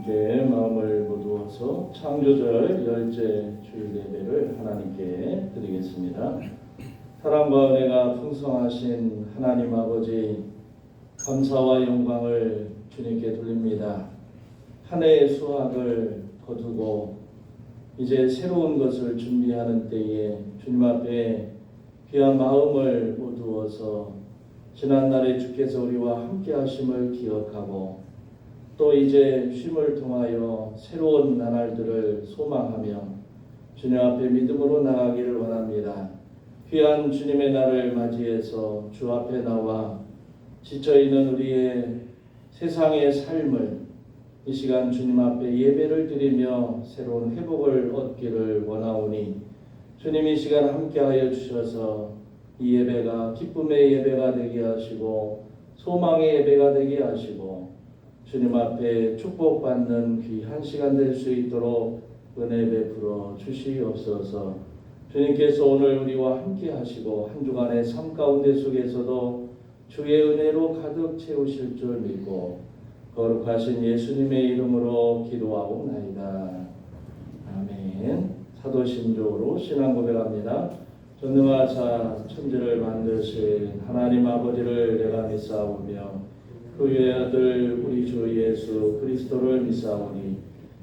함께 마음을 모두어서 창조절 열째 주일 예배를 하나님께 드리겠습니다. 사랑과 은혜가 풍성하신 하나님 아버지, 감사와 영광을 주님께 돌립니다. 한 해의 수확을 거두고 이제 새로운 것을 준비하는 때에 주님 앞에 귀한 마음을 모두어서 지난날에 주께서 우리와 함께 하심을 기억하고 또 이제 쉼을 통하여 새로운 나날들을 소망하며 주님 앞에 믿음으로 나가기를 원합니다. 귀한 주님의 날을 맞이해서 주 앞에 나와 지쳐있는 우리의 세상의 삶을 이 시간 주님 앞에 예배를 드리며 새로운 회복을 얻기를 원하오니 주님 이 시간 함께하여 주셔서 이 예배가 기쁨의 예배가 되게 하시고 소망의 예배가 되게 하시고 주님 앞에 축복받는 귀한 시간 될 수 있도록 은혜 베풀어 주시옵소서. 주님께서 오늘 우리와 함께 하시고 한 주간의 삶 가운데 속에서도 주의 은혜로 가득 채우실 줄 믿고 거룩하신 예수님의 이름으로 기도하옵나이다. 아멘. 사도신조로 신앙 고백합니다. 전능하사 천지를 만드신 하나님 아버지를 내가 믿사오며 그의 아들 우리 주 예수 그리스도를 믿사오니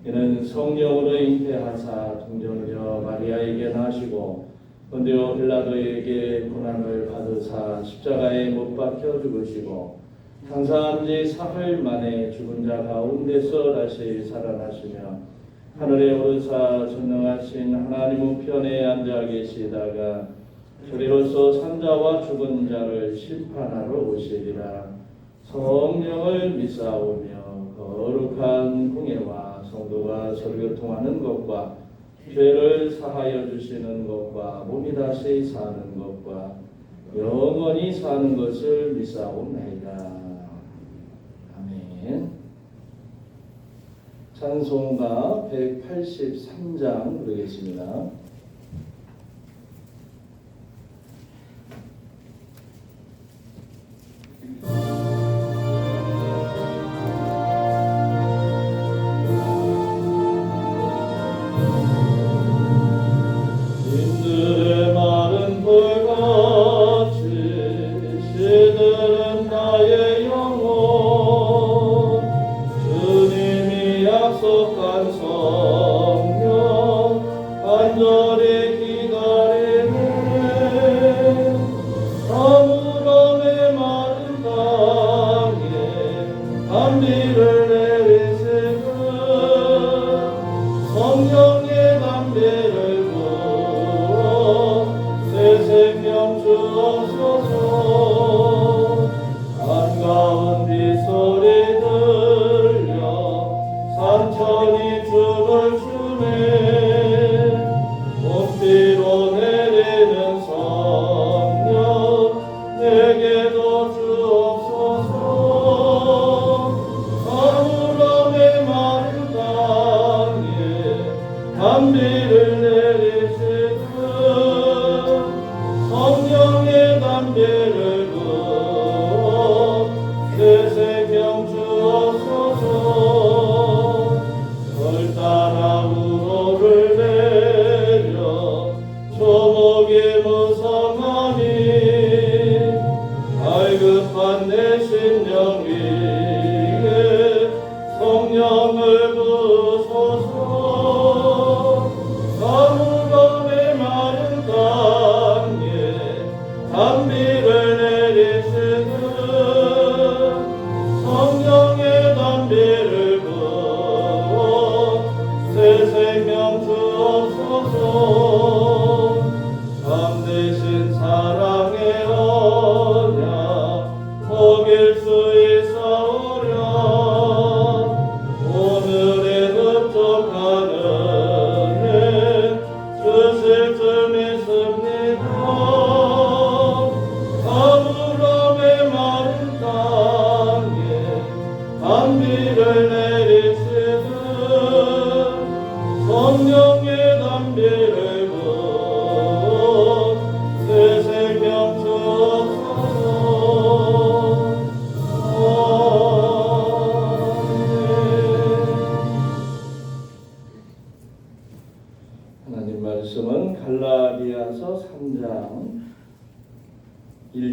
이는 성령으로 잉태하사 동정녀 마리아에게 나시고 본디오 빌라도에게 고난을 받으사 십자가에 못 박혀 죽으시고 장사한 지 사흘 만에 죽은 자 가운데서 다시 살아나시며 하늘에 오르사 전능하신 하나님 우편에 앉아 계시다가 저리로서 산자와 죽은 자를 심판하러 오시리라. 성령을 믿사오며 거룩한 공예와 성도가 서로 교통하는 것과 죄를 사하여 주시는 것과 몸이 다시 사는 것과 영원히 사는 것을 믿사옵나이다. 아멘. 찬송가 183장 부르겠습니다.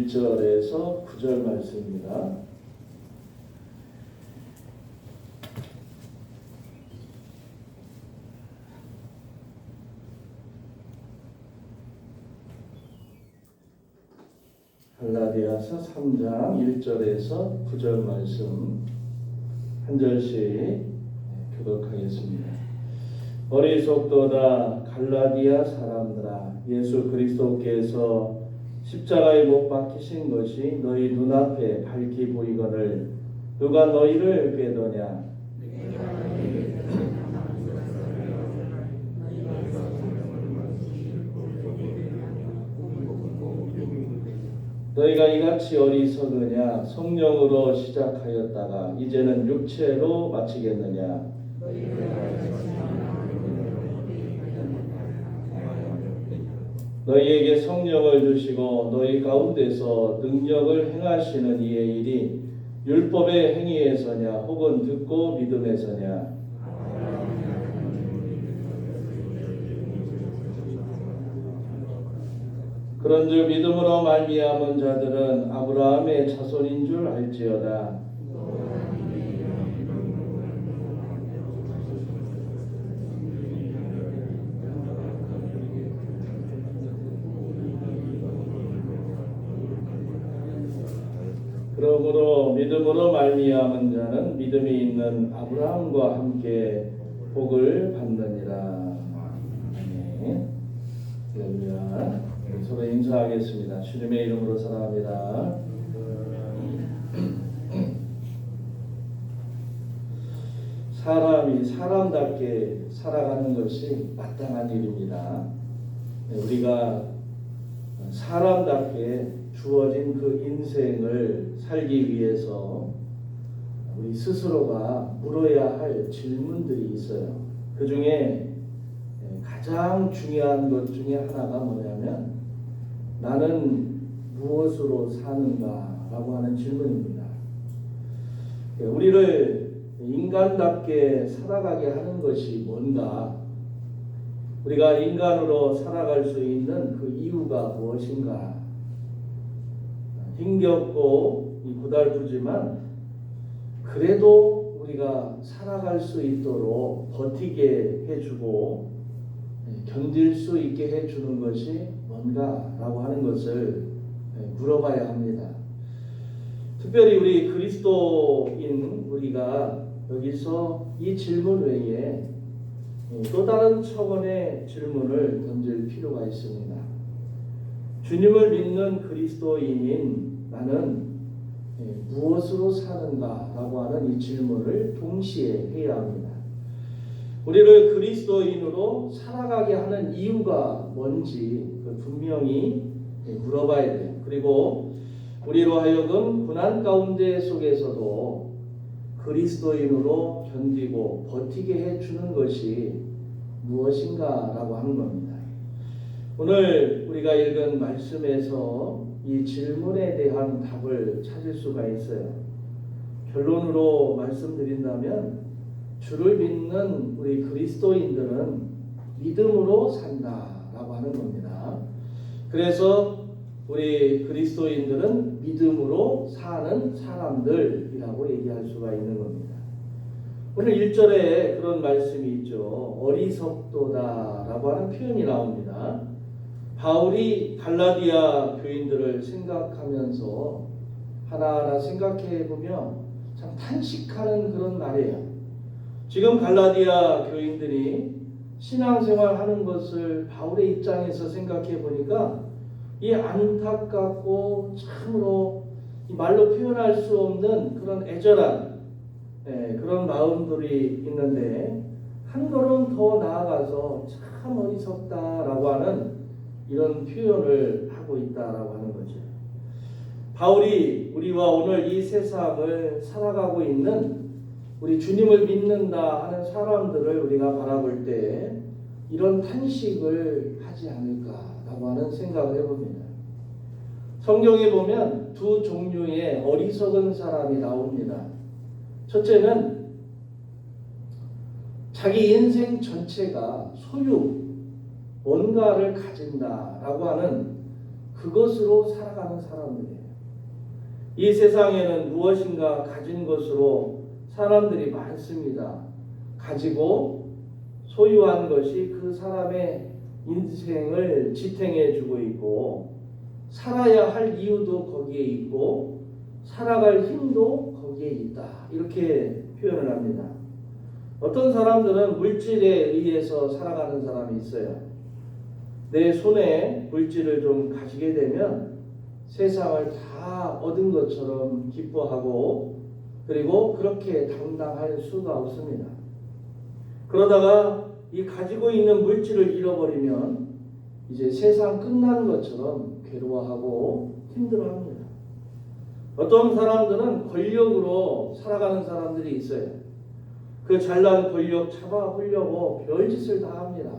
1절에서 9절 말씀입니다. 갈라디아서 3장 1절에서 9절 말씀 한 절씩 교독하겠습니다. 어리석도다 갈라디아 사람들아, 예수 그리스도께서 십자가에 못 박히신 것이 너희 눈앞에 밝히 보이거늘 누가 너희를 꾀더냐? 너희가 이같이 어리석으냐? 성령으로 시작하였다가 이제는 육체로 마치겠느냐? 너희에게 성령을 주시고 너희 가운데서 능력을 행하시는 이의 일이 율법의 행위에서냐 혹은 듣고 믿음에서냐? 그런즉 믿음으로 말미암은 자들은 아브라함의 자손인 줄 알지어다. 그러므로 믿음으로 말미암은 자는 믿음이 있는 아브라함과 함께 복을 받느니라. 아멘. 할렐루야. 서로 인사하겠습니다. 주님의 이름으로 사랑합니다. 사람이 사람답게 살아가는 것이 마땅한 일입니다. 우리가 사람답게 주어진 그 인생을 살기 위해서 우리 스스로가 물어야 할 질문들이 있어요. 그 중에 가장 중요한 것 중에 하나가 뭐냐면 나는 무엇으로 사는가라고 하는 질문입니다. 우리를 인간답게 살아가게 하는 것이 뭔가, 우리가 인간으로 살아갈 수 있는 그 이유가 무엇인가. 힘겹고 고달프지만 그래도 우리가 살아갈 수 있도록 버티게 해주고 견딜 수 있게 해주는 것이 뭔가라고 하는 것을 물어봐야 합니다. 특별히 우리 그리스도인 우리가 여기서 이 질문 외에 또 다른 차원의 질문을 던질 필요가 있습니다. 주님을 믿는 그리스도인인 나는 무엇으로 사는가라고 하는 이 질문을 동시에 해야 합니다. 우리를 그리스도인으로 살아가게 하는 이유가 뭔지 분명히 물어봐야 돼요. 그리고 우리로 하여금 고난 가운데 속에서도 그리스도인으로 견디고 버티게 해주는 것이 무엇인가라고 하는 겁니다. 오늘 우리가 읽은 말씀에서 이 질문에 대한 답을 찾을 수가 있어요. 결론으로 말씀드린다면 주를 믿는 우리 그리스도인들은 믿음으로 산다라고 하는 겁니다. 그래서 우리 그리스도인들은 믿음으로 사는 사람들이라고 얘기할 수가 있는 겁니다. 오늘 1절에 그런 말씀이 있죠. 어리석도다라고 하는 표현이 나옵니다. 바울이 갈라디아 교인들을 생각하면서 하나하나 생각해 보면 참 탄식하는 그런 말이에요. 지금 갈라디아 교인들이 신앙생활 하는 것을 바울의 입장에서 생각해 보니까 이 안타깝고 참으로 이 말로 표현할 수 없는 그런 애절한 그런 마음들이 있는데 한 걸음 더 나아가서 참 어리석다라고 하는 이런 표현을 하고 있다라고 하는 거죠. 바울이 우리와 오늘 이 세상을 살아가고 있는 우리 주님을 믿는다 하는 사람들을 우리가 바라볼 때 이런 탄식을 하지 않을까라고 하는 생각을 해봅니다. 성경에 보면 두 종류의 어리석은 사람이 나옵니다. 첫째는 자기 인생 전체가 소유, 뭔가를 가진다라고 하는 그것으로 살아가는 사람들이에요. 이 세상에는 무엇인가 가진 것으로 사람들이 많습니다. 가지고 소유한 것이 그 사람의 인생을 지탱해 주고 있고, 살아야 할 이유도 거기에 있고 살아갈 힘도 거기에 있다, 이렇게 표현을 합니다. 어떤 사람들은 물질에 의해서 살아가는 사람이 있어요. 내 손에 물질을 좀 가지게 되면 세상을 다 얻은 것처럼 기뻐하고, 그리고 그렇게 당당할 수가 없습니다. 그러다가 이 가지고 있는 물질을 잃어버리면 이제 세상 끝난 것처럼 괴로워하고 힘들어합니다. 어떤 사람들은 권력으로 살아가는 사람들이 있어요. 그 잘난 권력 잡아보려고 별짓을 다 합니다.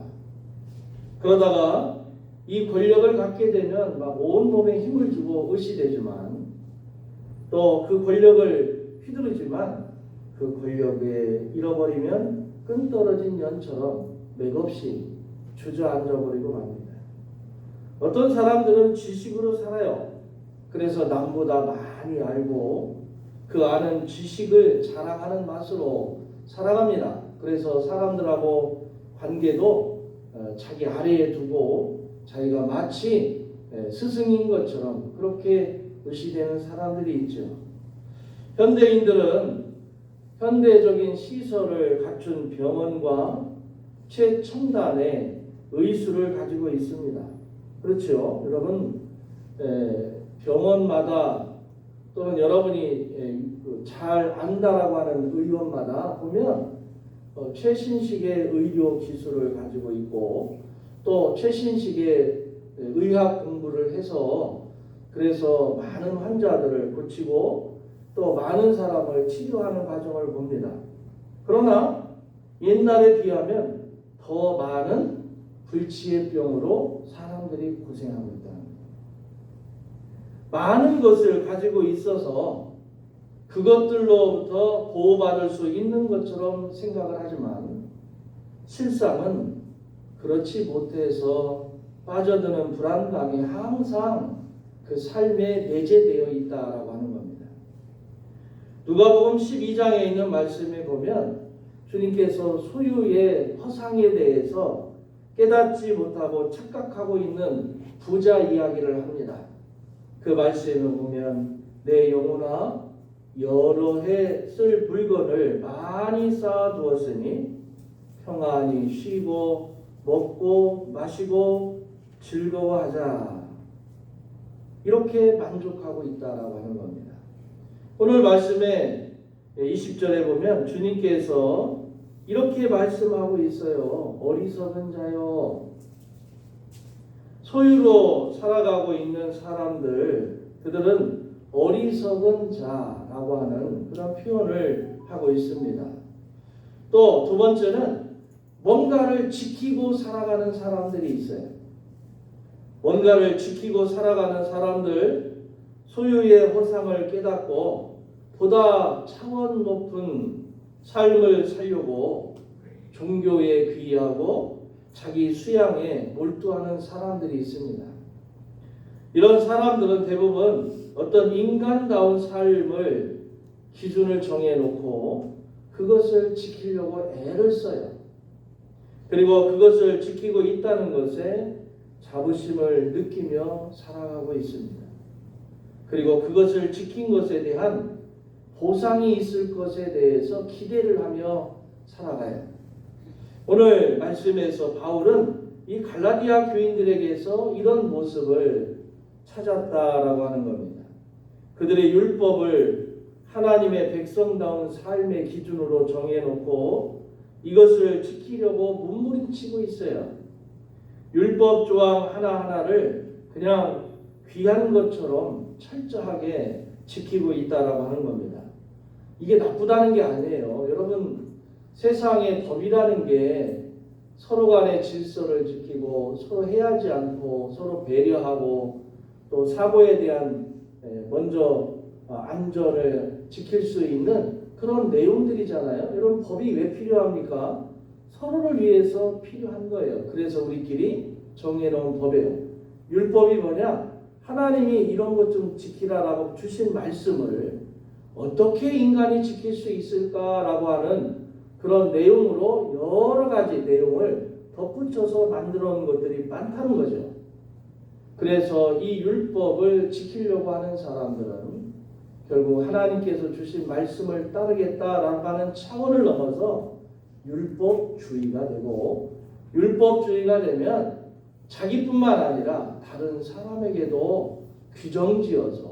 그러다가 이 권력을 갖게 되면 막 온몸에 힘을 주고 의시되지만, 또 그 권력을 휘두르지만 그 권력에 잃어버리면 끈 떨어진 연처럼 맥없이 주저앉아 버리고 맙니다. 어떤 사람들은 지식으로 살아요. 그래서 남보다 많이 알고 그 아는 지식을 자랑하는 맛으로 살아갑니다. 그래서 사람들하고 관계도 자기 아래에 두고 자기가 마치 스승인 것처럼 그렇게 의시되는 사람들이 있죠. 현대인들은 현대적인 시설을 갖춘 병원과 최첨단의 의술을 가지고 있습니다. 그렇죠. 여러분, 병원마다 또는 여러분이 잘 안다라고 하는 의원마다 보면 최신식의 의료 기술을 가지고 있고, 또 최신식의 의학 공부를 해서 그래서 많은 환자들을 고치고 또 많은 사람을 치료하는 과정을 봅니다. 그러나 옛날에 비하면 더 많은 불치의 병으로 사람들이 고생하고 있다는 거예요. 많은 것을 가지고 있어서 그것들로부터 보호받을 수 있는 것처럼 생각을 하지만 실상은 그렇지 못해서 빠져드는 불안감이 항상 그 삶에 내재되어 있다라고 하는 겁니다. 누가복음 12장에 있는 말씀에 보면 주님께서 소유의 허상에 대해서 깨닫지 못하고 착각하고 있는 부자 이야기를 합니다. 그 말씀을 보면 내 영혼아 여러 해 쓸 물건을 많이 쌓아두었으니 평안히 쉬고 먹고 마시고 즐거워하자, 이렇게 만족하고 있다라고 하는 겁니다. 오늘 말씀에 20절에 보면 주님께서 이렇게 말씀하고 있어요. 어리석은 자여. 소유로 살아가고 있는 사람들, 그들은 어리석은 자라고 하는 그런 표현을 하고 있습니다. 또 두 번째는 뭔가를 지키고 살아가는 사람들이 있어요. 뭔가를 지키고 살아가는 사람들, 소유의 허상을 깨닫고 보다 차원 높은 삶을 살려고 종교에 귀의하고 자기 수양에 몰두하는 사람들이 있습니다. 이런 사람들은 대부분 어떤 인간다운 삶을 기준을 정해놓고 그것을 지키려고 애를 써요. 그리고 그것을 지키고 있다는 것에 자부심을 느끼며 살아가고 있습니다. 그리고 그것을 지킨 것에 대한 보상이 있을 것에 대해서 기대를 하며 살아가요. 오늘 말씀에서 바울은 이 갈라디아 교인들에게서 이런 모습을 찾았다라고 하는 겁니다. 그들의 율법을 하나님의 백성다운 삶의 기준으로 정해놓고 이것을 지키려고 몸부림치고 있어요. 율법 조항 하나하나를 그냥 귀한 것처럼 철저하게 지키고 있다라고 하는 겁니다. 이게 나쁘다는 게 아니에요. 여러분, 세상의 법이라는 게 서로 간의 질서를 지키고 서로 해하지 않고 서로 배려하고 또 사고에 대한 먼저 안전을 지킬 수 있는 그런 내용들이잖아요. 여러분, 법이 왜 필요합니까? 서로를 위해서 필요한 거예요. 그래서 우리끼리 정해놓은 법이에요. 율법이 뭐냐? 하나님이 이런 것 좀 지키라라고 주신 말씀을 어떻게 인간이 지킬 수 있을까라고 하는 그런 내용으로 여러 가지 내용을 덧붙여서 만들어 놓은 것들이 많다는 거죠. 그래서 이 율법을 지키려고 하는 사람들은 결국 하나님께서 주신 말씀을 따르겠다라고 하는 차원을 넘어서 율법주의가 되고, 율법주의가 되면 자기뿐만 아니라 다른 사람에게도 규정지어서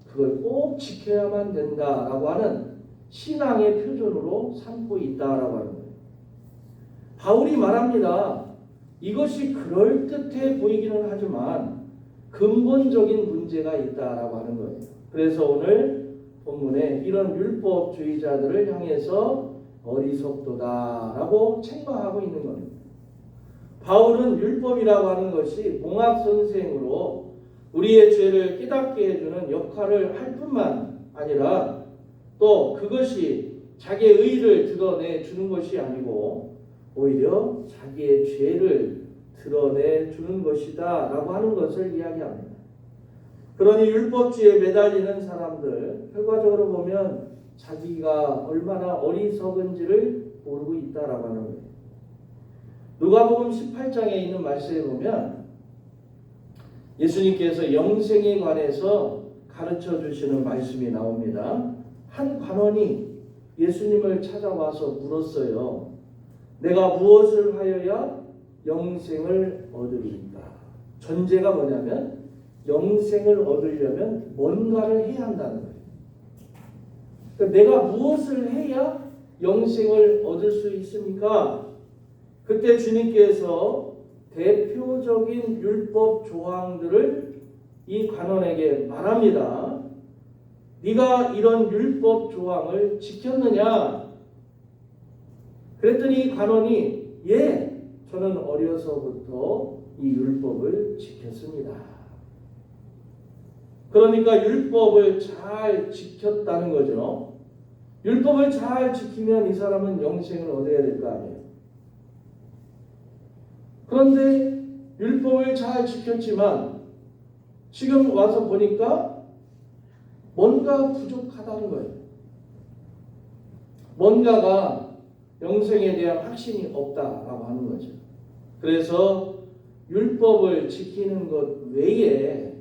그걸 꼭 지켜야만 된다라고 하는 신앙의 표준으로 삼고 있다라고 하는 거예요. 바울이 말합니다. 이것이 그럴듯해 보이기는 하지만 근본적인 문제가 있다라고 하는 거예요. 그래서 오늘 본문에 이런 율법주의자들을 향해서 어리석도다라고 책망하고 있는 겁니다. 바울은 율법이라고 하는 것이 봉합선생으로 우리의 죄를 깨닫게 해주는 역할을 할 뿐만 아니라 또 그것이 자기의 의를 드러내 주는 것이 아니고 오히려 자기의 죄를 드러내 주는 것이다 라고 하는 것을 이야기합니다. 그러니 율법주의에 매달리는 사람들 결과적으로 보면 자기가 얼마나 어리석은지를 모르고 있다라고 하는 거예요. 누가복음 18장에 있는 말씀에 보면 예수님께서 영생에 관해서 가르쳐 주시는 말씀이 나옵니다. 한 관원이 예수님을 찾아와서 물었어요. 내가 무엇을 하여야 영생을 얻으리까? 전제가 뭐냐면 영생을 얻으려면 뭔가를 해야 한다는 거예요. 그러니까 내가 무엇을 해야 영생을 얻을 수 있습니까? 그때 주님께서 대표적인 율법 조항들을 이 관원에게 말합니다. 네가 이런 율법 조항을 지켰느냐? 그랬더니 이 관원이 예, 저는 어려서부터 이 율법을 지켰습니다. 그러니까 율법을 잘 지켰다는 거죠. 율법을 잘 지키면 이 사람은 영생을 얻어야 될 거 아니에요. 그런데 율법을 잘 지켰지만 지금 와서 보니까 뭔가 부족하다는 거예요. 뭔가가 영생에 대한 확신이 없다라고 하는 거죠. 그래서 율법을 지키는 것 외에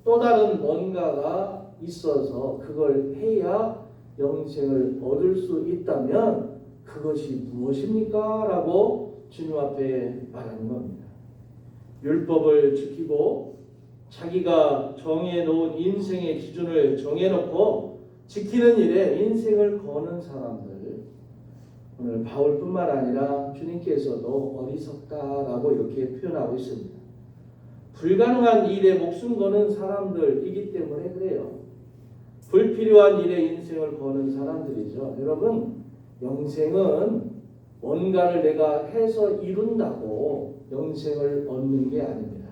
또 다른 뭔가가 있어서 그걸 해야 영생을 얻을 수 있다면 그것이 무엇입니까? 라고 주님 앞에 말하는 겁니다. 율법을 지키고 자기가 정해놓은 인생의 기준을 정해놓고 지키는 일에 인생을 거는 사람들, 오늘 바울뿐만 아니라 주님께서도 어리석다라고 이렇게 표현하고 있습니다. 불가능한 일에 목숨 거는 사람들이기 때문에 그래요. 불필요한 일에 인생을 거는 사람들이죠. 여러분, 영생은 뭔가를 내가 해서 이룬다고 영생을 얻는 게 아닙니다.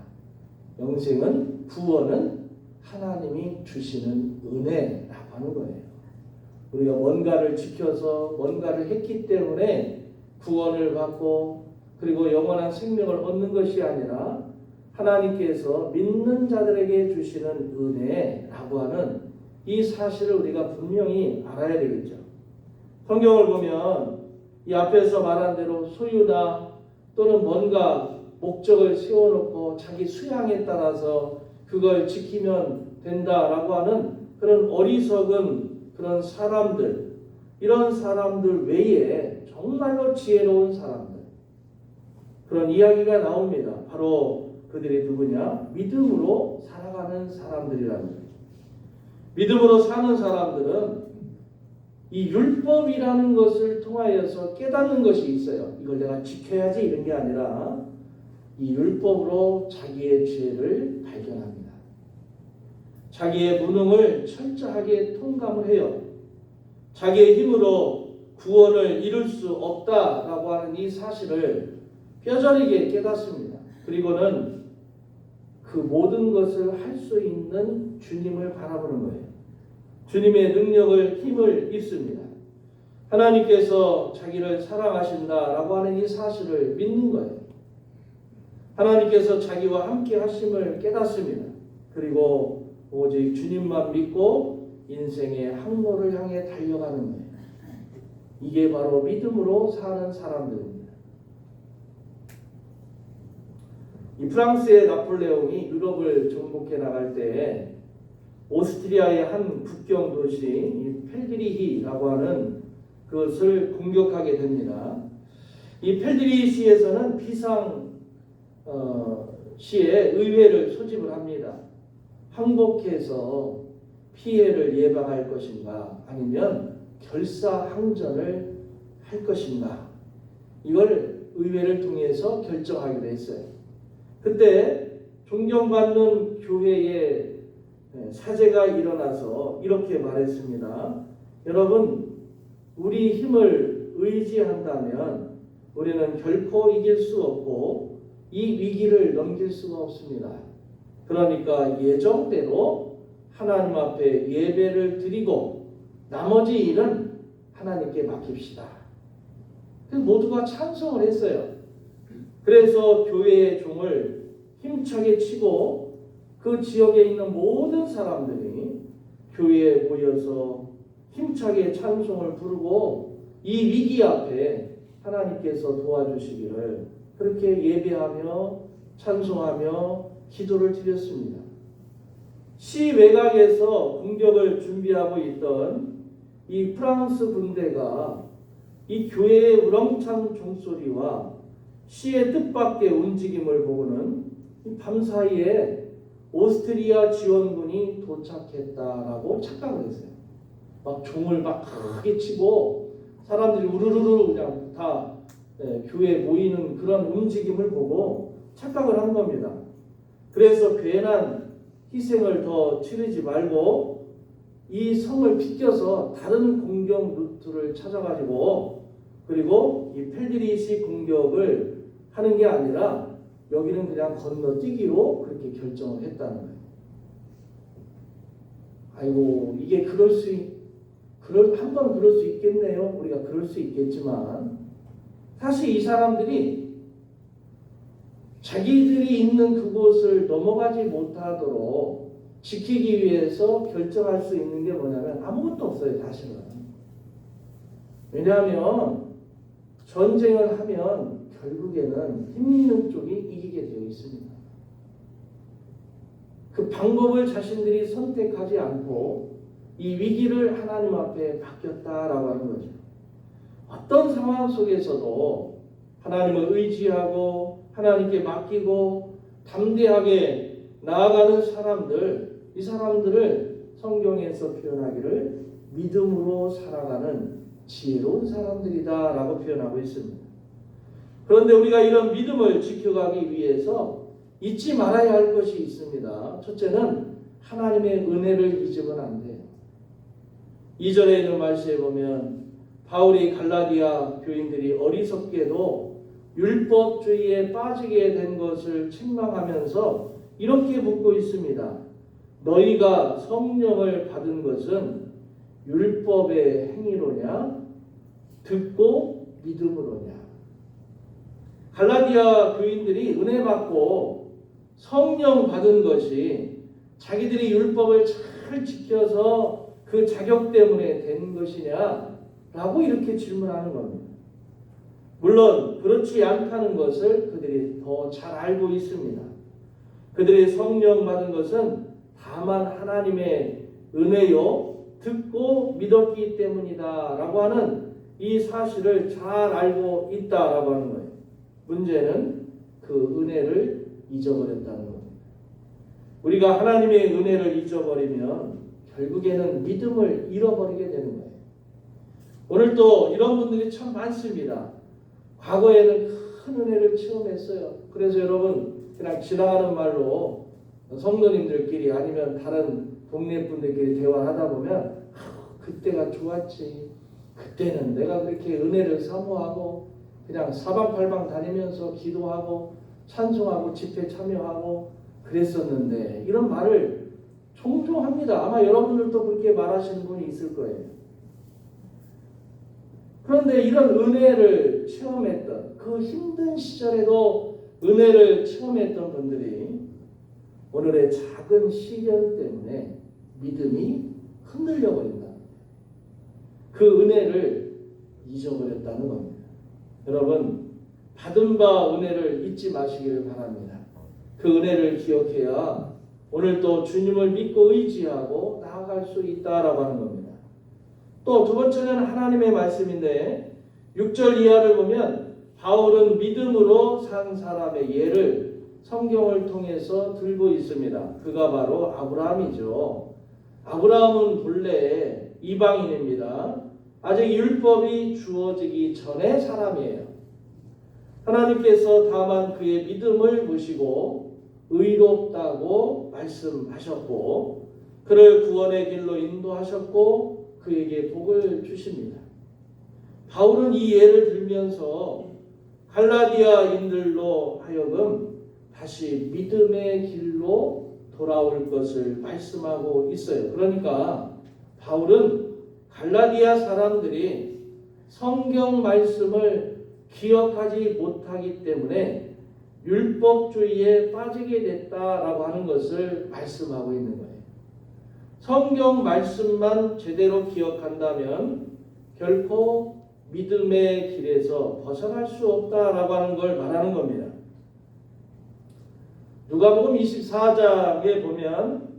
영생은, 구원은 하나님이 주시는 은혜라고 하는 거예요. 우리가 뭔가를 지켜서 뭔가를 했기 때문에 구원을 받고 그리고 영원한 생명을 얻는 것이 아니라 하나님께서 믿는 자들에게 주시는 은혜라고 하는 이 사실을 우리가 분명히 알아야 되겠죠. 성경을 보면 이 앞에서 말한 대로 소유나 또는 뭔가 목적을 세워놓고 자기 수양에 따라서 그걸 지키면 된다라고 하는 그런 어리석은 그런 사람들, 이런 사람들 외에 정말로 지혜로운 사람들, 그런 이야기가 나옵니다. 바로 그들이 누구냐? 믿음으로 살아가는 사람들이라는 거예요. 믿음으로 사는 사람들은 이 율법이라는 것을 통하여서 깨닫는 것이 있어요. 이걸 내가 지켜야지 이런 게 아니라 이 율법으로 자기의 죄를 발견합니다. 자기의 무능을 철저하게 통감을 해요. 자기의 힘으로 구원을 이룰 수 없다라고 하는 이 사실을 뼈저리게 깨닫습니다. 그리고는 그 모든 것을 할 수 있는 주님을 바라보는 거예요. 주님의 능력을, 힘을 입습니다. 하나님께서 자기를 사랑하신다라고 하는 이 사실을 믿는 거예요. 하나님께서 자기와 함께 하심을 깨닫습니다. 그리고 오직 주님만 믿고 인생의 항로를 향해 달려가는 거예요. 이게 바로 믿음으로 사는 사람들입니다. 이 프랑스의 나폴레옹이 유럽을 정복해 나갈 때 오스트리아의 한 국경 도시 이 펠드리히라고 하는 그것을 공격하게 됩니다. 이 펠드리히시에서는 비상 시에 의회를 소집을 합니다. 항복해서 피해를 예방할 것인가 아니면 결사항전을 할 것인가 이걸 의회를 통해서 결정하기로 했어요. 그때 존경받는 교회의 사제가 일어나서 이렇게 말했습니다. 여러분, 우리 힘을 의지한다면 우리는 결코 이길 수 없고 이 위기를 넘길 수가 없습니다. 그러니까 예정대로 하나님 앞에 예배를 드리고 나머지 일은 하나님께 맡깁시다. 모두가 찬성을 했어요. 그래서 교회의 종을 힘차게 치고 그 지역에 있는 모든 사람들이 교회에 모여서 힘차게 찬송을 부르고 이 위기 앞에 하나님께서 도와주시기를 그렇게 예배하며 찬송하며 기도를 드렸습니다. 시 외곽에서 공격을 준비하고 있던 이 프랑스 군대가 이 교회의 우렁찬 종소리와 시의 뜻밖의 움직임을 보고는 밤사이에 오스트리아 지원군이 도착했다라고 착각을 했어요. 막 종을 막 크게 치고 사람들이 우르르르 그냥 다 교회에 모이는 그런 움직임을 보고 착각을 한 겁니다. 그래서 괜한 희생을 더 치르지 말고 이 성을 비껴서 다른 공격 루트를 찾아가지고 그리고 이 펠드리시 공격을 하는 게 아니라 여기는 그냥 건너뛰기로 그렇게 결정을 했다는 거예요. 아이고 이게 한번 그럴 수 있겠네요. 우리가 그럴 수 있겠지만 사실 이 사람들이 자기들이 있는 그곳을 넘어가지 못하도록 지키기 위해서 결정할 수 있는 게 뭐냐면 아무것도 없어요. 사실은. 왜냐하면 전쟁을 하면 결국에는 힘 있는 쪽이 이기게 되어 있습니다. 그 방법을 자신들이 선택하지 않고 이 위기를 하나님 앞에 맡겼다라고 하는 거죠. 어떤 상황 속에서도 하나님을 의지하고 하나님께 맡기고 담대하게 나아가는 사람들, 이 사람들을 성경에서 표현하기를 믿음으로 살아가는 지혜로운 사람들이다라고 표현하고 있습니다. 그런데 우리가 이런 믿음을 지켜가기 위해서 잊지 말아야 할 것이 있습니다. 첫째는 하나님의 은혜를 잊으면 안 돼요. 2절에 있는 말씀에 보면 바울이 갈라디아 교인들이 어리석게도 율법주의에 빠지게 된 것을 책망하면서 이렇게 묻고 있습니다. 너희가 성령을 받은 것은 율법의 행위로냐? 듣고 믿음으로냐? 갈라디아 교인들이 은혜 받고 성령 받은 것이 자기들이 율법을 잘 지켜서 그 자격 때문에 된 것이냐? 라고 이렇게 질문하는 겁니다. 물론 그렇지 않다는 것을 그들이 더 잘 알고 있습니다. 그들이 성령 받은 것은 다만 하나님의 은혜요 듣고 믿었기 때문이다 라고 하는 이 사실을 잘 알고 있다라고 하는 거예요. 문제는 그 은혜를 잊어버렸다는 겁니다. 우리가 하나님의 은혜를 잊어버리면 결국에는 믿음을 잃어버리게 되는 거예요. 오늘 또 이런 분들이 참 많습니다. 과거에는 큰 은혜를 체험했어요. 그래서 여러분 그냥 지나가는 말로 성도님들끼리 아니면 다른 동네 분들끼리 대화하다 보면 그때가 좋았지. 그때는 내가 그렇게 은혜를 사모하고 그냥 사방팔방 다니면서 기도하고 찬송하고 집회 참여하고 그랬었는데 이런 말을 종종 합니다. 아마 여러분들도 그렇게 말하시는 분이 있을 거예요. 그런데 이런 은혜를 체험했던 그 힘든 시절에도 은혜를 체험했던 분들이 오늘의 작은 시련 때문에 믿음이 흔들려 버린다. 그 은혜를 잊어버렸다는 겁니다. 여러분, 받은 바 은혜를 잊지 마시기를 바랍니다. 그 은혜를 기억해야 오늘 또 주님을 믿고 의지하고 나아갈 수 있다라고 하는 겁니다. 또 두 번째는 하나님의 말씀인데 6절 이하를 보면 바울은 믿음으로 산 사람의 예를 성경을 통해서 들고 있습니다. 그가 바로 아브라함이죠. 아브라함은 본래 이방인입니다. 아직 율법이 주어지기 전의 사람이에요. 하나님께서 다만 그의 믿음을 보시고 의롭다고 말씀하셨고 그를 구원의 길로 인도하셨고 그에게 복을 주십니다. 바울은 이 예를 들면서 갈라디아인들로 하여금 다시 믿음의 길로 돌아올 것을 말씀하고 있어요. 그러니까 바울은 갈라디아 사람들이 성경 말씀을 기억하지 못하기 때문에 율법주의에 빠지게 됐다라고 하는 것을 말씀하고 있는 거예요. 성경 말씀만 제대로 기억한다면 결코 믿음의 길에서 벗어날 수 없다라고 하는 걸 말하는 겁니다. 누가복음 24장에 보면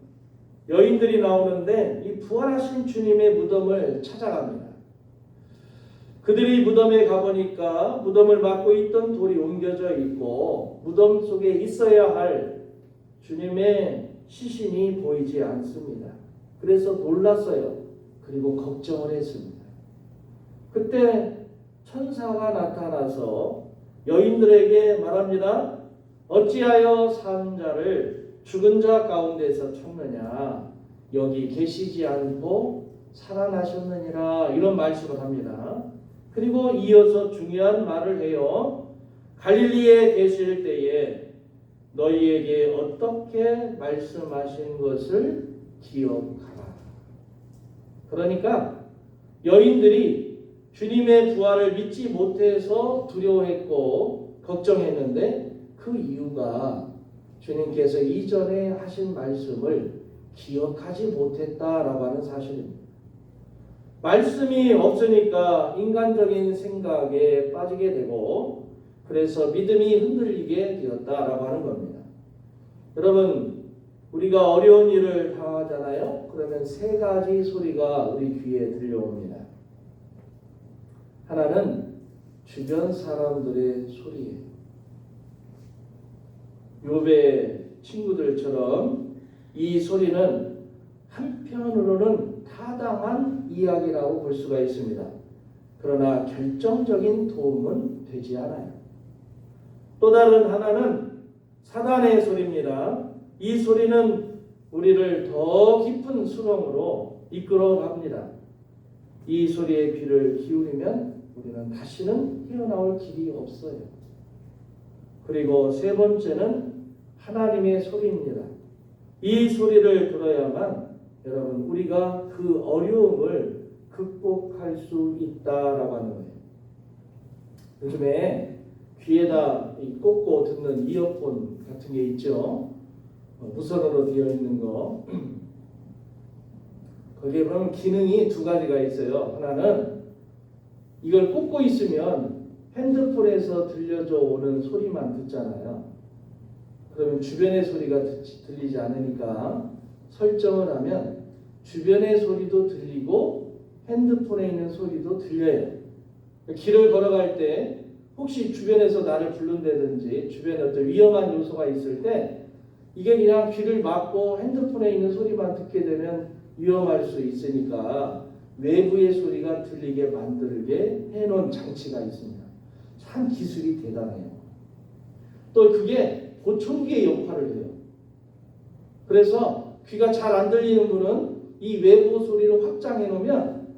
여인들이 나오는데 이 부활하신 주님의 무덤을 찾아갑니다. 그들이 무덤에 가보니까 무덤을 막고 있던 돌이 옮겨져 있고 무덤 속에 있어야 할 주님의 시신이 보이지 않습니다. 그래서 놀랐어요. 그리고 걱정을 했습니다. 그때 천사가 나타나서 여인들에게 말합니다. 어찌하여 산 자를 죽은 자 가운데서 찾느냐? 여기 계시지 않고 살아나셨느니라. 이런 말씀을 합니다. 그리고 이어서 중요한 말을 해요. 갈릴리에 계실 때에 너희에게 어떻게 말씀하신 것을 기억하라. 그러니까 여인들이 주님의 부활을 믿지 못해서 두려워했고 걱정했는데 그 이유가 주님께서 이전에 하신 말씀을 기억하지 못했다라고 하는 사실입니다. 말씀이 없으니까 인간적인 생각에 빠지게 되고 그래서 믿음이 흔들리게 되었다라고 하는 겁니다. 여러분, 우리가 어려운 일을 당하잖아요. 그러면 세 가지 소리가 우리 귀에 들려옵니다. 하나는 주변 사람들의 소리예요. 욥의 친구들처럼 이 소리는 한편으로는 타당한 이야기라고 볼 수가 있습니다. 그러나 결정적인 도움은 되지 않아요. 또 다른 하나는 사단의 소리입니다. 이 소리는 우리를 더 깊은 수렁으로 이끌어 갑니다. 이 소리에 귀를 기울이면 우리는 다시는 헤어나올 길이 없어요. 그리고 세 번째는 하나님의 소리입니다. 이 소리를 들어야만 여러분 우리가 그 어려움을 극복할 수 있다라고 하는 거예요. 요즘에 귀에다 꽂고 듣는 이어폰 같은 게 있죠. 무선으로 되어 있는 거. 거기에 보면 기능이 두 가지가 있어요. 하나는 이걸 꽂고 있으면 핸드폰에서 들려져 오는 소리만 듣잖아요. 그러면 주변의 소리가 들리지 않으니까 설정을 하면 주변의 소리도 들리고 핸드폰에 있는 소리도 들려요. 길을 걸어갈 때 혹시 주변에서 나를 부른다든지 주변에 어떤 위험한 요소가 있을 때 이게 그냥 귀를 막고 핸드폰에 있는 소리만 듣게 되면 위험할 수 있으니까 외부의 소리가 들리게 만들게 해놓은 장치가 있습니다. 참 기술이 대단해요. 또 그게 보청기의 역할을 해요. 그래서 귀가 잘 안 들리는 분은 이 외부 소리를 확장해 놓으면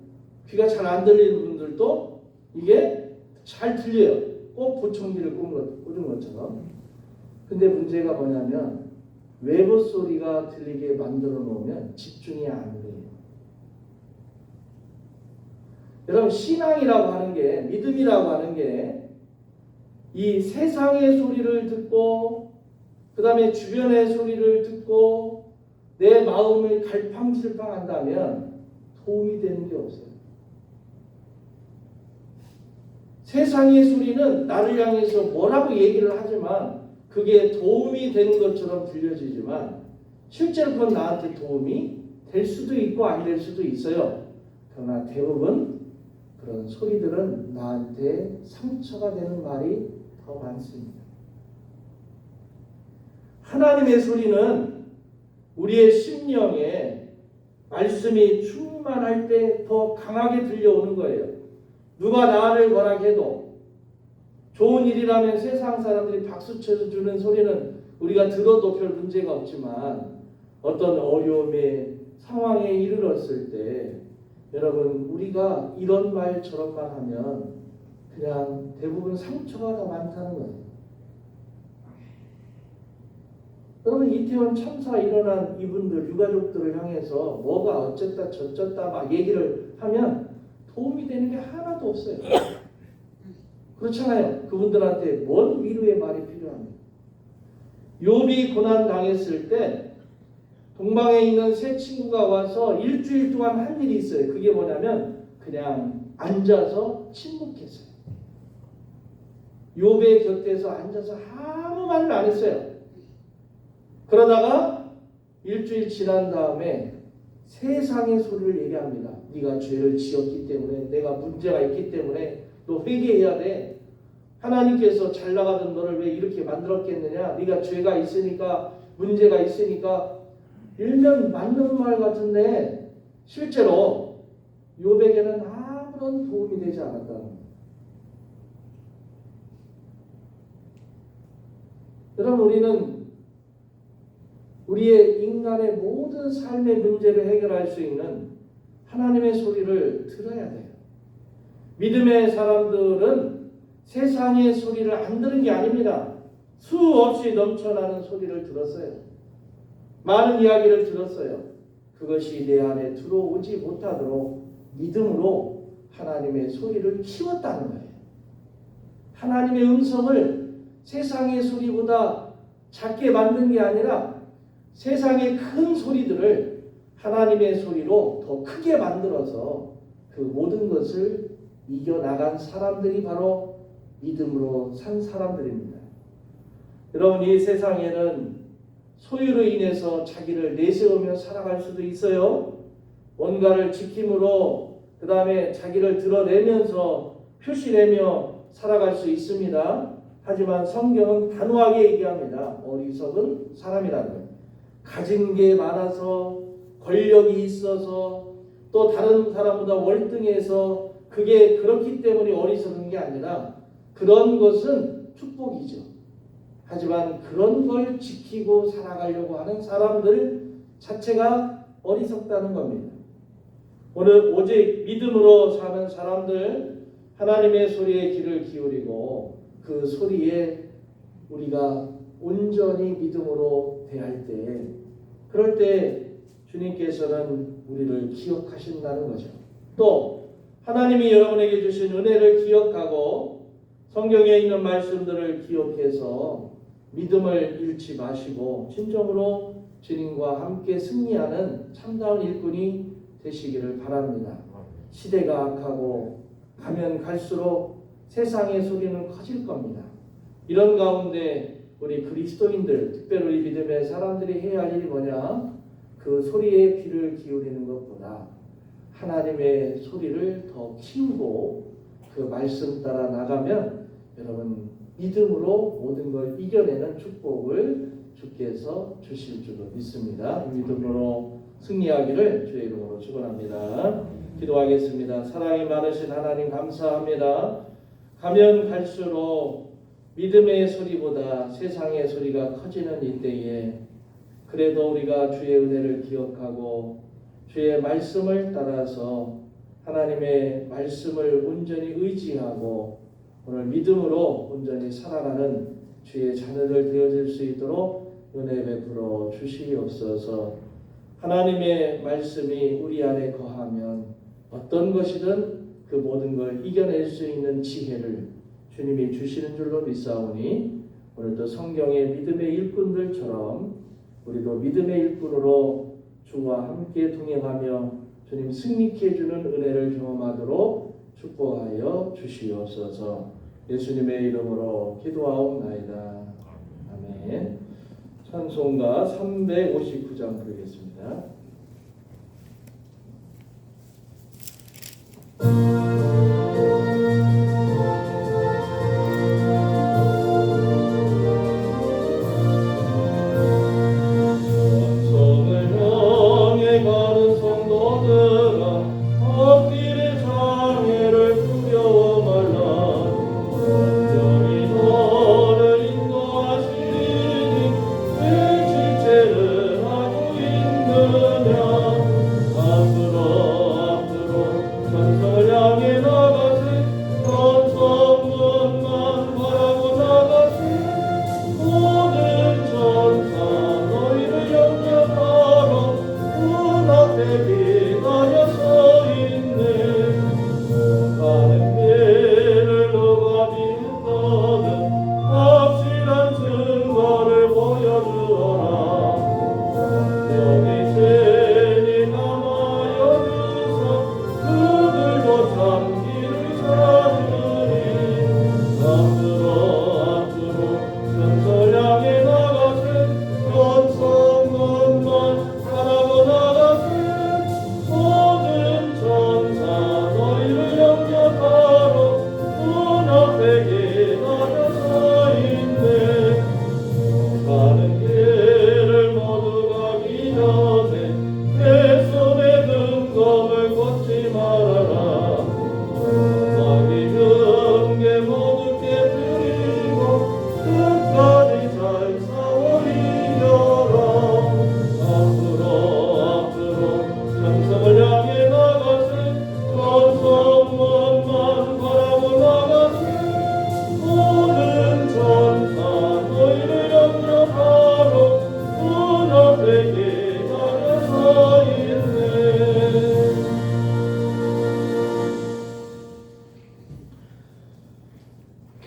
귀가 잘 안 들리는 분들도 이게 잘 들려요. 꼭 보청기를 꽂은 것처럼. 근데 문제가 뭐냐면 외부 소리가 들리게 만들어 놓으면 집중이 안 돼요. 여러분, 신앙이라고 하는 게, 믿음이라고 하는 게 이 세상의 소리를 듣고 그 다음에 주변의 소리를 듣고 내 마음을 갈팡질팡한다면 도움이 되는 게 없어요. 세상의 소리는 나를 향해서 뭐라고 얘기를 하지만 그게 도움이 되는 것처럼 들려지지만 실제로 그건 나한테 도움이 될 수도 있고 안 될 수도 있어요. 그러나 대부분 그런 소리들은 나한테 상처가 되는 말이 더 많습니다. 하나님의 소리는 우리의 심령에 말씀이 충만할 때 더 강하게 들려오는 거예요. 누가 나를 뭐라 해도 좋은 일이라면 세상 사람들이 박수 쳐주는 소리는 우리가 들어도 별 문제가 없지만 어떤 어려움의 상황에 이르렀을 때 여러분 우리가 이런 말 저런 말 하면 그냥 대부분 상처가 더 많다는 거예요. 여러분 이태원 참사 일어난 이분들 유가족들을 향해서 뭐가 어쨌다 저쨌다 막 얘기를 하면 도움이 되는 게 하나도 없어요. 그렇잖아요. 그분들한테 뭔 위로의 말이 필요합니까? 욥이 고난 당했을 때 동방에 있는 세 친구가 와서 일주일 동안 한 일이 있어요. 그게 뭐냐면 그냥 앉아서 침묵했어요. 욥의 곁에서 앉아서 아무 말을 안 했어요. 그러다가 일주일 지난 다음에 세상의 소리를 얘기합니다. 네가 죄를 지었기 때문에 내가 문제가 있기 때문에 너 회개해야 돼. 하나님께서 잘 나가던 너를 왜 이렇게 만들었겠느냐. 네가 죄가 있으니까 문제가 있으니까. 일면 맞는 말 같은데 실제로 욥에게는 아무런 도움이 되지 않았다는 거예요. 여러분 우리는 우리의 인간의 모든 삶의 문제를 해결할 수 있는 하나님의 소리를 들어야 돼요. 믿음의 사람들은 세상의 소리를 안 들은 게 아닙니다. 수없이 넘쳐나는 소리를 들었어요. 많은 이야기를 들었어요. 그것이 내 안에 들어오지 못하도록 믿음으로 하나님의 소리를 키웠다는 거예요. 하나님의 음성을 세상의 소리보다 작게 만든 게 아니라 세상의 큰 소리들을 하나님의 소리로 더 크게 만들어서 그 모든 것을 이겨나간 사람들이 바로 믿음으로 산 사람들입니다. 여러분 이 세상에는 소유로 인해서 자기를 내세우며 살아갈 수도 있어요. 뭔가를 지킴으로 그 다음에 자기를 드러내면서 표시내며 살아갈 수 있습니다. 하지만 성경은 단호하게 얘기합니다. 어리석은 사람이라는 거예요. 가진 게 많아서 권력이 있어서 또 다른 사람보다 월등해서 그게 그렇기 때문에 어리석은 게 아니라 그런 것은 축복이죠. 하지만 그런 걸 지키고 살아가려고 하는 사람들 자체가 어리석다는 겁니다. 오늘 오직 믿음으로 사는 사람들 하나님의 소리에 귀를 기울이고 그 소리에 우리가 온전히 믿음으로 대할 때 그럴 때 주님께서는 우리를 기억하신다는 거죠. 또 하나님이 여러분에게 주신 은혜를 기억하고 성경에 있는 말씀들을 기억해서 믿음을 잃지 마시고 진정으로 주님과 함께 승리하는 참다운 일꾼이 되시기를 바랍니다. 시대가 악하고 가면 갈수록 세상의 소리는 커질 겁니다. 이런 가운데 우리 그리스도인들, 특별히 우리 믿음의 사람들이 해야 할 일이 뭐냐? 그 소리에 귀를 기울이는 것보다 하나님의 소리를 더 키우고 그 말씀 따라 나가면 여러분 믿음으로 모든 걸 이겨내는 축복을 주께서 주실 줄로 믿습니다. 믿음으로 승리하기를 주의 이름으로 축원합니다. 기도하겠습니다. 사랑이 많으신 하나님 감사합니다. 가면 갈수록 믿음의 소리보다 세상의 소리가 커지는 이때에 그래도 우리가 주의 은혜를 기억하고 주의 말씀을 따라서 하나님의 말씀을 온전히 의지하고 오늘 믿음으로 온전히 살아가는 주의 자녀들 되어질 수 있도록 은혜 베풀어 주시옵소서. 하나님의 말씀이 우리 안에 거하면 어떤 것이든 그 모든 걸 이겨낼 수 있는 지혜를 주님이 주시는 줄로 믿사오니 오늘도 성경의 믿음의 일꾼들처럼 우리도 믿음의 일꾼으로 주와 함께 동행하며 주님 승리케 해주는 은혜를 경험하도록 축복하여 주시옵소서. 예수님의 이름으로 기도하옵나이다. 아멘. 찬송가 359장 부르겠습니다.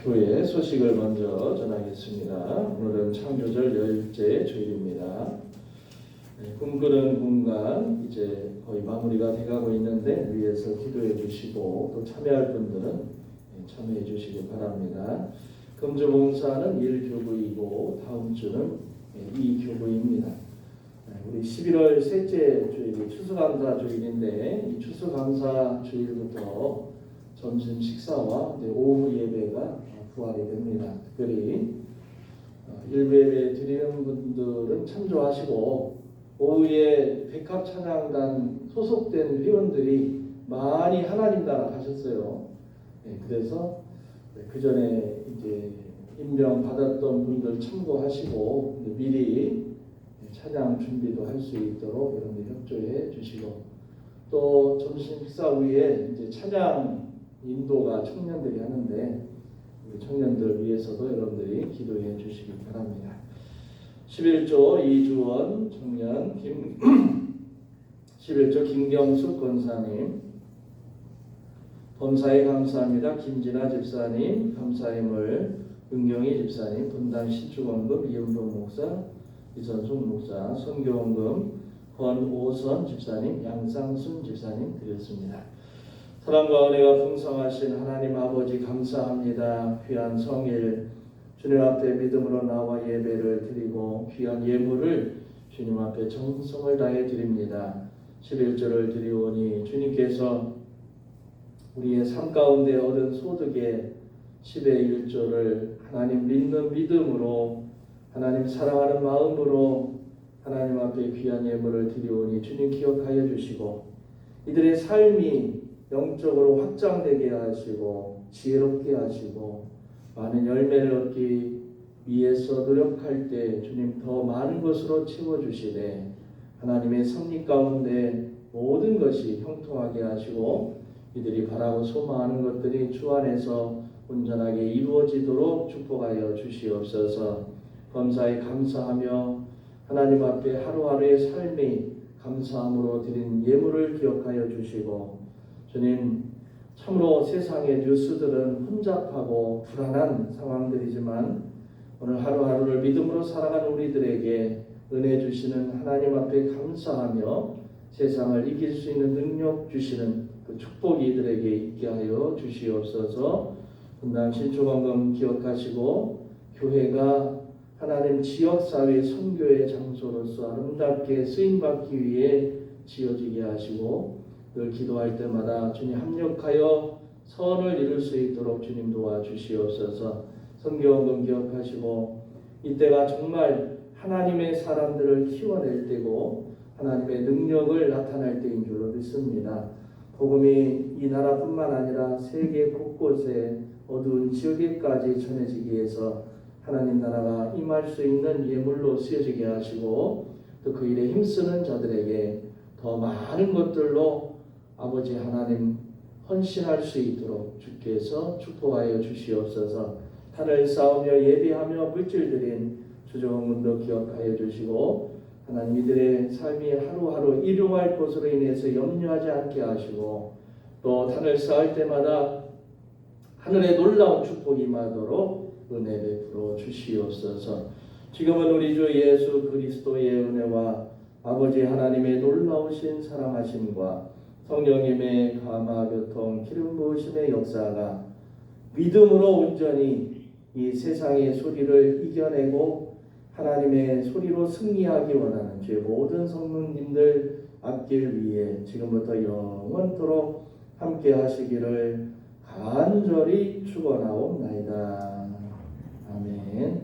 교회 소식을 먼저 전하겠습니다. 오늘은 창조절 열째 주일입니다. 꿈꾸는 공간 이제 거의 마무리가 돼가고 있는데 위에서 기도해 주시고 또 참여할 분들은 참여해 주시기 바랍니다. 금주 봉사는 1교구이고 다음 주는 2교구입니다. 우리 11월 셋째 주일이 추수감사 주일인데 이 추수감사 주일부터 점심 식사와 오후 예배가 부활이 됩니다. 특별히 일부 예배 드리는 분들은 참조하시고 오후에 백합 찬양단 소속된 회원들이 많이 하나님 나라 가셨어요. 그래서 그 전에 이제 임명 받았던 분들 참고하시고 미리 찬양 준비도 할 수 있도록 여러분들 협조해 주시고 또 점심 식사 후에 이제 찬양 인도가 청년들이 하는데 우리 청년들 위해서도 여러분들이 기도해 주시기 바랍니다. 11조 이주원 청년 11조 김경숙 권사님 범사에 감사합니다. 김진아 집사님 감사임을 은경희 집사님 분당 신축원금 이은봉 목사 이선숙 목사 선교원금 권오선 집사님 양상순 집사님 드렸습니다. 사랑과 은혜가 풍성하신 하나님 아버지 감사합니다. 귀한 성일 주님 앞에 믿음으로 나와 예배를 드리고 귀한 예물을 주님 앞에 정성을 다해 드립니다. 11조를 드리오니 주님께서 우리의 삶 가운데 얻은 소득의 10의 1조를 하나님 믿는 믿음으로 하나님 사랑하는 마음으로 하나님 앞에 귀한 예물을 드리오니 주님 기억하여 주시고 이들의 삶이 영적으로 확장되게 하시고 지혜롭게 하시고 많은 열매를 얻기 위해서 노력할 때 주님 더 많은 것으로 채워주시되 하나님의 섭리 가운데 모든 것이 형통하게 하시고 이들이 바라고 소망하는 것들이 주 안에서 온전하게 이루어지도록 축복하여 주시옵소서. 범사에 감사하며 하나님 앞에 하루하루의 삶이 감사함으로 드린 예물을 기억하여 주시고 주님 참으로 세상의 뉴스들은 혼잡하고 불안한 상황들이지만 오늘 하루하루를 믿음으로 살아가는 우리들에게 은혜 주시는 하나님 앞에 감사하며 세상을 이길 수 있는 능력 주시는 그 축복이 이들에게 있게 하여 주시옵소서. 분당 신초관광 기억하시고 교회가 하나님 지역사회 선교의 장소로서 아름답게 쓰임받기 위해 지어지게 하시고 늘 기도할 때마다 주님 합력하여 선을 이룰 수 있도록 주님 도와주시옵소서. 선교원금 기억하시고 이때가 정말 하나님의 사람들을 키워낼 때고 하나님의 능력을 나타날 때인 줄로 믿습니다. 복음이 이 나라뿐만 아니라 세계 곳곳에 어두운 지역에까지 전해지기 위해서 하나님 나라가 임할 수 있는 예물로 쓰여지게 하시고 또 그 일에 힘쓰는 자들에게 더 많은 것들로 아버지 하나님 헌신할 수 있도록 주께서 축복하여 주시옵소서. 달을 쌓으며 예비하며 물질드린 주정문도 기억하여 주시고 하나님 이들의 삶이 하루하루 일용할 것으로 인해서 염려하지 않게 하시고 또 단을 쌓을 때마다 하늘의 놀라운 축복이 임하도록 은혜 베풀어 주시옵소서. 지금은 우리 주 예수 그리스도의 은혜와 아버지 하나님의 놀라우신 사랑하심과 성령님의 감화 교통 기름 부으심의 역사가 믿음으로 온전히 이 세상의 소리를 이겨내고 하나님의 소리로 승리하기 원하는 주의 모든 성도님들 앞길 위해 지금부터 영원토록 함께 하시기를 간절히 축원하옵나이다. 아멘.